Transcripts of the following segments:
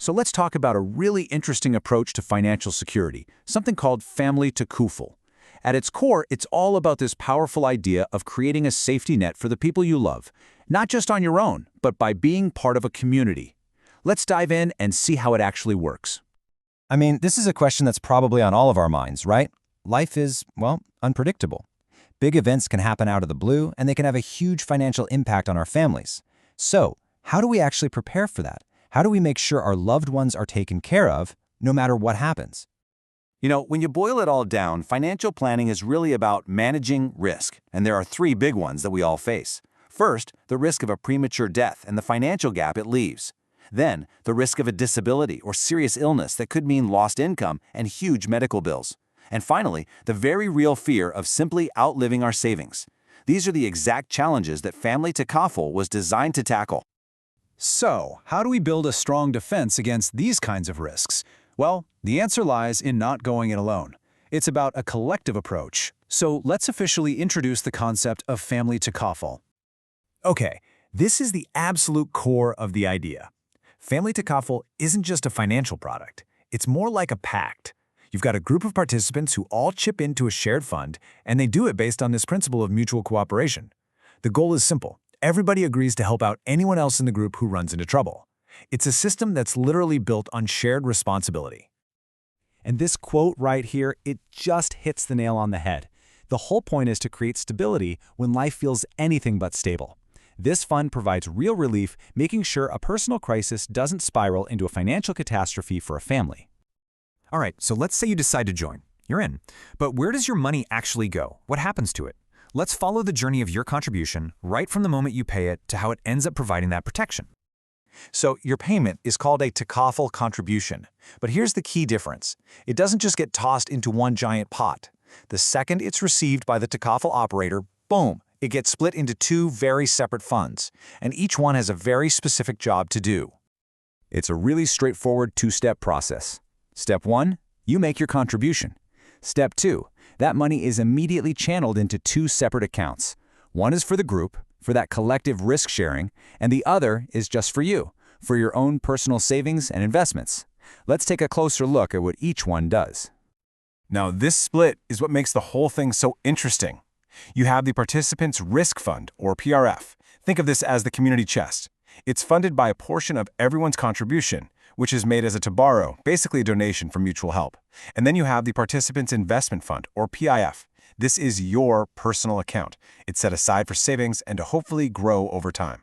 So let's talk about a really interesting approach to financial security, something called family Takaful. At its core, it's all about this powerful idea of creating a safety net for the people you love, not just on your own, but by being part of a community. Let's dive in and see how it actually works. I mean, this is a question that's probably on all of our minds, right? Life is, well, unpredictable. Big events can happen out of the blue, and they can have a huge financial impact on our families. So, how do we actually prepare for that? How do we make sure our loved ones are taken care of, no matter what happens? You know, when you boil it all down, financial planning is really about managing risk, and there are three big ones that we all face. First, the risk of a premature death and the financial gap it leaves. Then, the risk of a disability or serious illness that could mean lost income and huge medical bills. And finally, the very real fear of simply outliving our savings. These are the exact challenges that Family Takaful was designed to tackle. So, how do we build a strong defense against these kinds of risks? Well, the answer lies in not going it alone. It's about a collective approach. So let's officially introduce the concept of Family Takaful. Okay, this is the absolute core of the idea. Family Takaful isn't just a financial product. It's more like a pact. You've got a group of participants who all chip into a shared fund, and they do it based on this principle of mutual cooperation. The goal is simple. Everybody agrees to help out anyone else in the group who runs into trouble. It's a system that's literally built on shared responsibility. And this quote right here, it just hits the nail on the head. The whole point is to create stability when life feels anything but stable. This fund provides real relief, making sure a personal crisis doesn't spiral into a financial catastrophe for a family. All right, so let's say you decide to join. You're in. But where does your money actually go? What happens to it? Let's follow the journey of your contribution right from the moment you pay it to how it ends up providing that protection. So your payment is called a Takaful contribution. But here's the key difference. It doesn't just get tossed into one giant pot. The second it's received by the Takaful operator, boom, it gets split into two very separate funds, and each one has a very specific job to do. It's a really straightforward two-step process. Step 1, you make your contribution. Step 2, that money is immediately channeled into two separate accounts. One is for the group, for that collective risk sharing, and the other is just for you, for your own personal savings and investments. Let's take a closer look at what each one does. Now, this split is what makes the whole thing so interesting. You have the Participants' Risk Fund, or PRF. Think of this as the community chest. It's funded by a portion of everyone's contribution, which is made as a tabaro, basically a donation for mutual help. And then you have the Participants' Investment Fund, or PIF. This is your personal account. It's set aside for savings and to hopefully grow over time.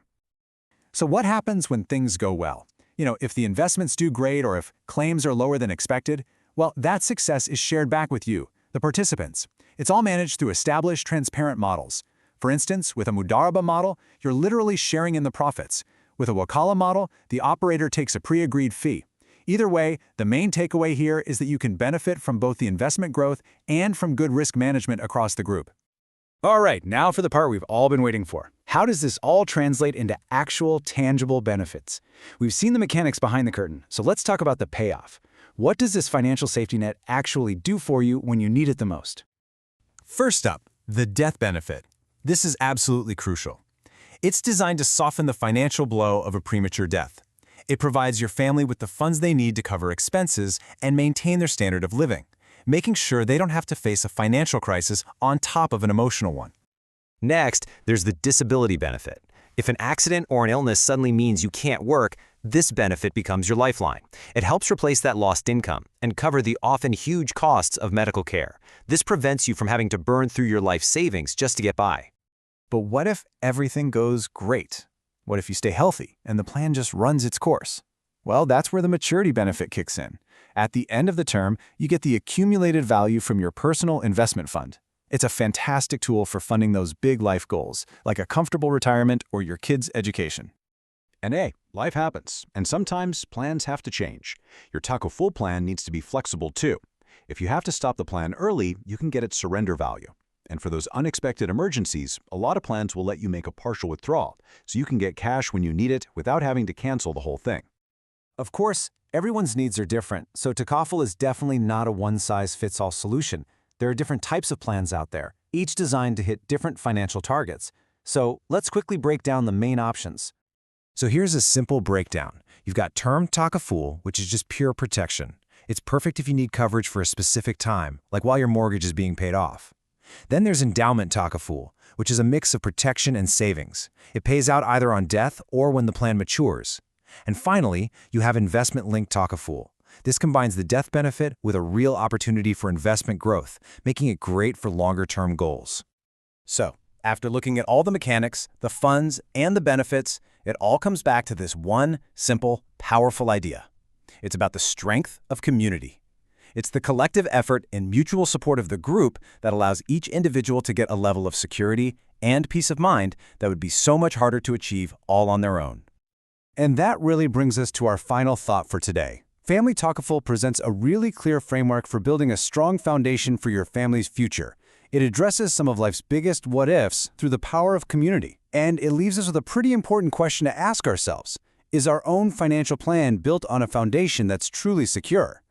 So what happens when things go well? You know, if the investments do great or if claims are lower than expected, well, that success is shared back with you, the participants. It's all managed through established, transparent models. For instance, with a mudaraba model, you're literally sharing in the profits. With a wakala model, the operator takes a pre-agreed fee. Either way, the main takeaway here is that you can benefit from both the investment growth and from good risk management across the group. All right, now for the part we've all been waiting for. How does this all translate into actual, tangible benefits? We've seen the mechanics behind the curtain, so let's talk about the payoff. What does this financial safety net actually do for you when you need it the most? First up, the death benefit. This is absolutely crucial. It's designed to soften the financial blow of a premature death. It provides your family with the funds they need to cover expenses and maintain their standard of living, making sure they don't have to face a financial crisis on top of an emotional one. Next, there's the disability benefit. If an accident or an illness suddenly means you can't work, this benefit becomes your lifeline. It helps replace that lost income and cover the often huge costs of medical care. This prevents you from having to burn through your life savings just to get by. But what if everything goes great? What if you stay healthy and the plan just runs its course? Well, that's where the maturity benefit kicks in. At the end of the term, you get the accumulated value from your personal investment fund. It's a fantastic tool for funding those big life goals, like a comfortable retirement or your kids' education. And hey, life happens, and sometimes plans have to change. Your Takaful plan needs to be flexible too. If you have to stop the plan early, you can get its surrender value. And for those unexpected emergencies, a lot of plans will let you make a partial withdrawal, so you can get cash when you need it without having to cancel the whole thing. Of course, everyone's needs are different, so Takaful is definitely not a one-size-fits-all solution. There are different types of plans out there, each designed to hit different financial targets. So let's quickly break down the main options. So here's a simple breakdown. You've got term Takaful, which is just pure protection. It's perfect if you need coverage for a specific time, like while your mortgage is being paid off. Then there's endowment Takaful, which is a mix of protection and savings. It pays out either on death or when the plan matures. And finally, you have investment-linked Takaful. This combines the death benefit with a real opportunity for investment growth, making it great for longer-term goals. So, after looking at all the mechanics, the funds, and the benefits, it all comes back to this one simple, powerful idea. It's about the strength of community. It's the collective effort and mutual support of the group that allows each individual to get a level of security and peace of mind that would be so much harder to achieve all on their own. And that really brings us to our final thought for today. Family Takaful presents a really clear framework for building a strong foundation for your family's future. It addresses some of life's biggest what-ifs through the power of community. And it leaves us with a pretty important question to ask ourselves. Is our own financial plan built on a foundation that's truly secure?